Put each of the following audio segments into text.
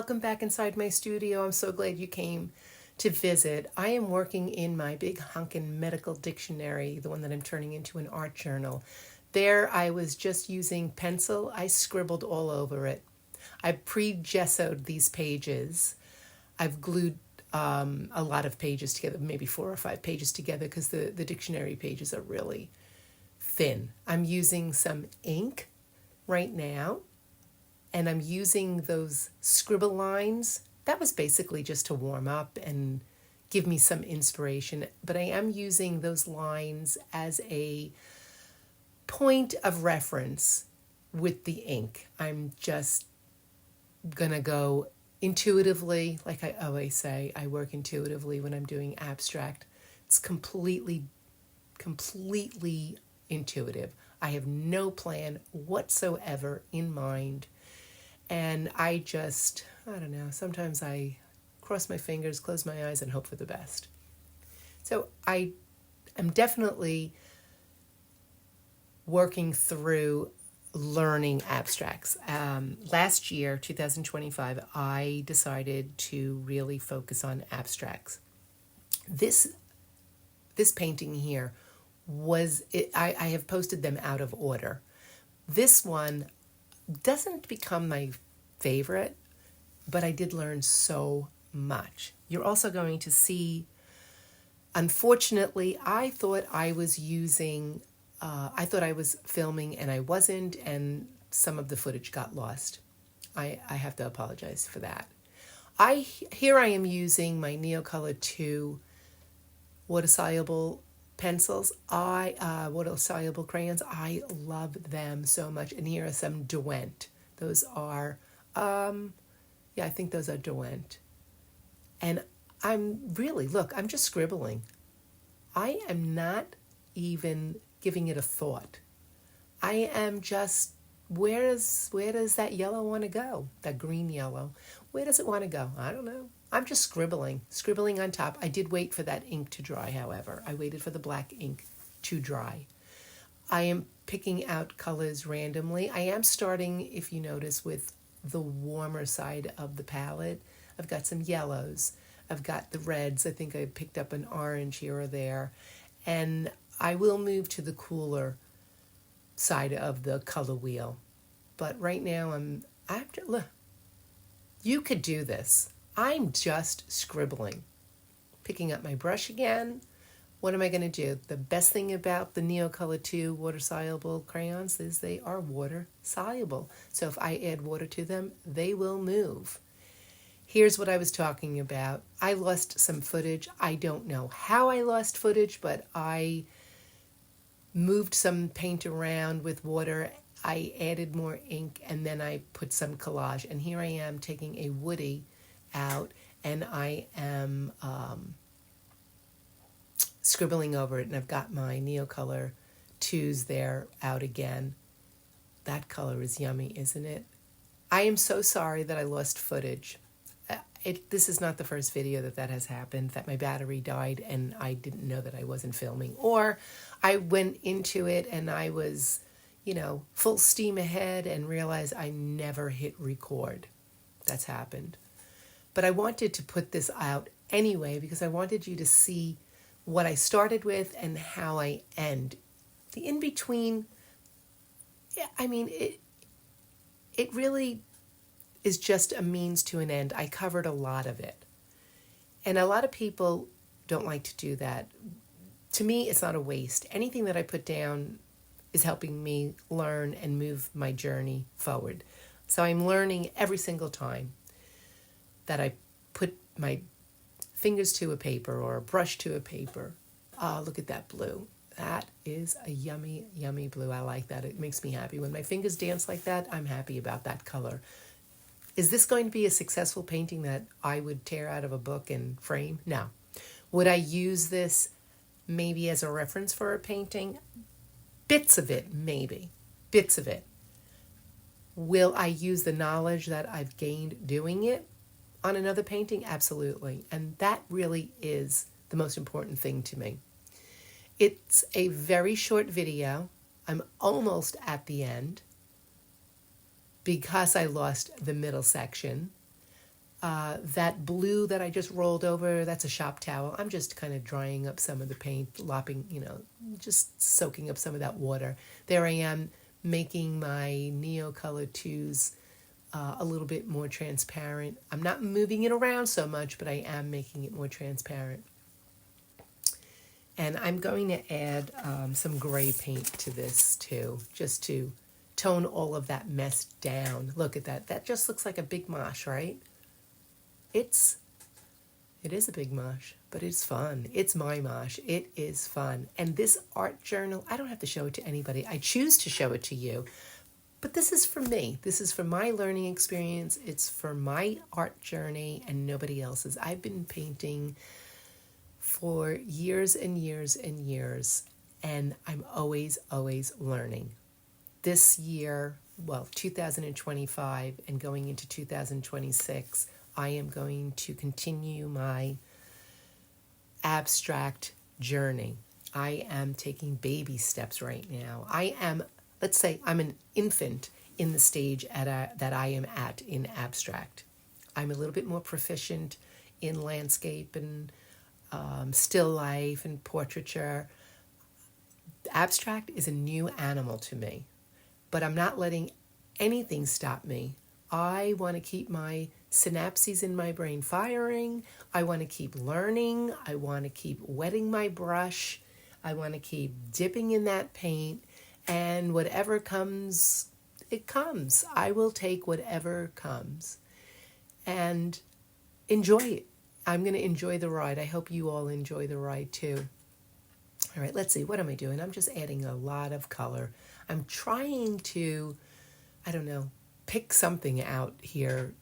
welcome back inside my studio. I'm so glad you came to visit. I am working in my big hunkin' medical dictionary, the one that I'm turning into an art journal. There I was just using pencil. I scribbled all over it. I pre-gessoed these pages. I've glued a lot of pages together, maybe 4 or 5 pages together, because the dictionary pages are really thin. I'm using some ink right now, and I'm using those scribble lines. That was basically just to warm up and give me some inspiration, but I am using those lines as a point of reference with the ink. I'm just gonna go intuitively, like I always say. I work intuitively when I'm doing abstract. It's completely intuitive. I have no plan whatsoever in mind. And I don't know, sometimes I cross my fingers, close my eyes, and hope for the best. So I am definitely working through learning abstracts. Last year, 2025, I decided to really focus on abstracts. This painting here I have posted them out of order. This one doesn't become my favorite, but I did learn so much. You're also going to see, unfortunately, I thought I was filming and I wasn't, and some of the footage got lost. I have to apologize for that. Here I am using my Neocolor 2 water-soluble pencils. Water-soluble crayons. I love them so much. And here are some Derwent. Those are, I think those are Derwent. And I'm just scribbling. I am not even giving it a thought. I am just, where does that yellow want to go? That green yellow. Where does it want to go? I don't know. I'm just scribbling on top. I did wait for that ink to dry, however. I waited for the black ink to dry. I am picking out colors randomly. I am starting, if you notice, with the warmer side of the palette. I've got some yellows. I've got the reds. I think I picked up an orange here or there. And I will move to the cooler side of the color wheel. But right now look, you could do this. I'm just scribbling. Picking up my brush again. What am I going to do? The best thing about the Neocolor 2 water-soluble crayons is they are water-soluble. So if I add water to them, they will move. Here's what I was talking about. I lost some footage. I don't know how I lost footage, but I moved some paint around with water. I added more ink, and then I put some collage. And here I am taking a woody out, and I am scribbling over it, and I've got my Neocolor 2s there out again. That color is yummy, isn't it? I am so sorry that I lost footage. This is not the first video that has happened, that my battery died and I didn't know that I wasn't filming. Or I went into it and I was, full steam ahead and realized I never hit record. That's happened. But I wanted to put this out anyway because I wanted you to see what I started with and how I end. The in-between, it really is just a means to an end. I covered a lot of it. And a lot of people don't like to do that. To me, it's not a waste. Anything that I put down is helping me learn and move my journey forward. So I'm learning every single time that I put my fingers to a paper or a brush to a paper. Look at that blue. That is a yummy, yummy blue. I like that. It makes me happy. When my fingers dance like that, I'm happy about that color. Is this going to be a successful painting that I would tear out of a book and frame? No. Would I use this maybe as a reference for a painting? Bits of it, maybe. Bits of it. Will I use the knowledge that I've gained doing it on another painting? Absolutely. And that really is the most important thing to me. It's a very short video. I'm almost at the end because I lost the middle section. That blue that I just rolled over, that's a shop towel. I'm just kind of drying up some of the paint, lopping, just soaking up some of that water. There I am making my Neocolor 2s a little bit more transparent. I'm not moving it around so much, but I am making it more transparent. And I'm going to add some gray paint to this too, just to tone all of that mess down. Look at that. That just looks like a big mosh, right? It is a big mosh, but it's fun. It's my mosh. It is fun. And this art journal, I don't have to show it to anybody. I choose to show it to you. But this is for me. This is for my learning experience. It's for my art journey and nobody else's. I've been painting for years and years and years, and I'm always, always learning. This year, 2025 and going into 2026, I am going to continue my abstract journey. I am taking baby steps right now. Let's say I'm an infant in the stage that I am at in abstract. I'm a little bit more proficient in landscape and still life and portraiture. Abstract is a new animal to me, but I'm not letting anything stop me. I want to keep my synapses in my brain firing. I want to keep learning. I want to keep wetting my brush. I want to keep dipping in that paint. And whatever comes, it comes. I will take whatever comes and enjoy it. I'm going to enjoy the ride. I hope you all enjoy the ride too. All right, let's see. What am I doing? I'm just adding a lot of color. I'm trying to, pick something out here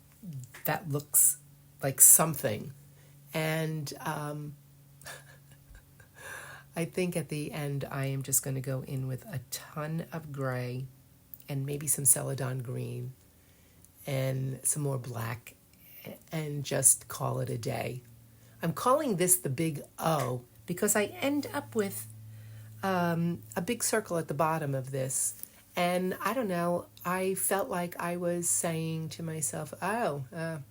that looks like something. And I think at the end, I am just going to go in with a ton of gray and maybe some celadon green and some more black and just call it a day. I'm calling this the big O because I end up with a big circle at the bottom of this. And I don't know, I felt like I was saying to myself, that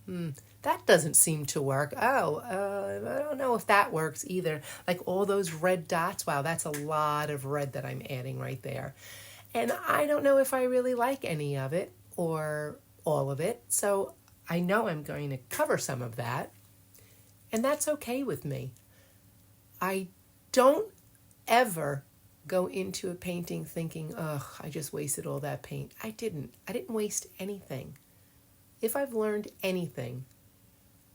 doesn't seem to work. I don't know if that works either. Like all those red dots, wow, that's a lot of red that I'm adding right there. And I don't know if I really like any of it or all of it. So I know I'm going to cover some of that. And that's okay with me. I don't ever go into a painting thinking, I just wasted all that paint. I didn't waste anything. If I've learned anything,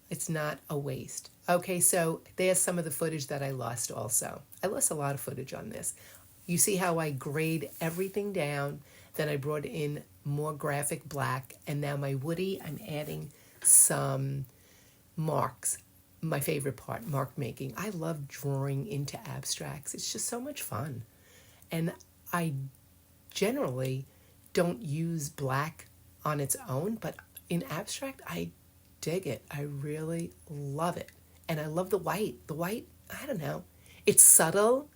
it's not a waste. Okay, so there's some of the footage that I lost also. I lost a lot of footage on this. You see how I grayed everything down, then I brought in more graphic black, and now my woody, I'm adding some marks. My favorite part, mark making. I love drawing into abstracts. It's just so much fun. And I generally don't use black on its own, but in abstract, I dig it. I really love it. And I love the white. The white, I don't know. It's subtle,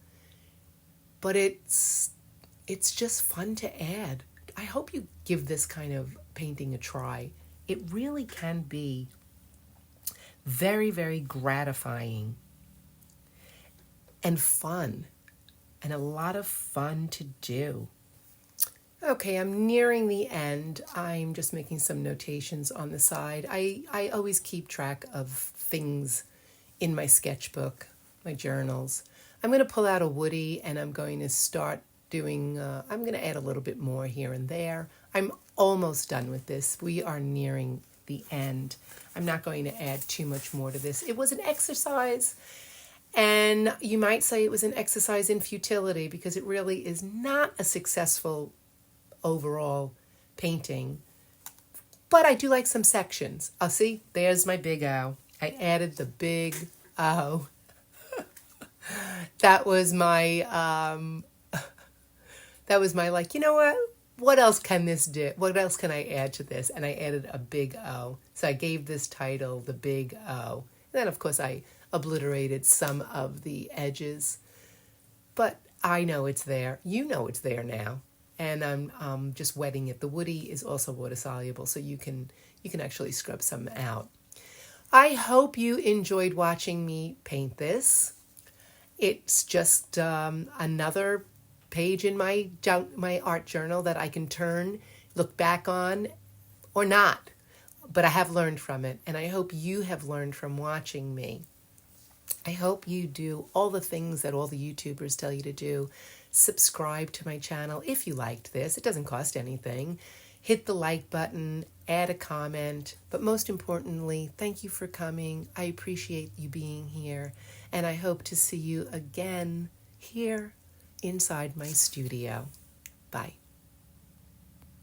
but it's just fun to add. I hope you give this kind of painting a try. It really can be very, very gratifying and fun. And a lot of fun to do. Okay, I'm nearing the end. I'm just making some notations on the side. I always keep track of things in my sketchbook, my journals. I'm going to pull out a woody and I'm going to start doing, I'm going to add a little bit more here and there. I'm almost done with this. We are nearing the end. I'm not going to add too much more to this. It was an exercise. And you might say it was an exercise in futility because it really is not a successful overall painting. But I do like some sections. Oh, see, there's my big O. I added the big O. That was my like, you know what else can this do? What else can I add to this? And I added a big O. So I gave this title the Big O. And then, of course, I obliterated some of the edges, but I know it's there. You know it's there now, and I'm just wetting it. The woody is also water soluble, so you can actually scrub some out. I hope you enjoyed watching me paint this. It's just another page in my art journal that I can turn, look back on, or not. But I have learned from it, and I hope you have learned from watching me. I hope you do all the things that all the YouTubers tell you to do. Subscribe to my channel if you liked this. It doesn't cost anything. Hit the like button, add a comment, but most importantly, thank you for coming. I appreciate you being here, and I hope to see you again here inside my studio. Bye.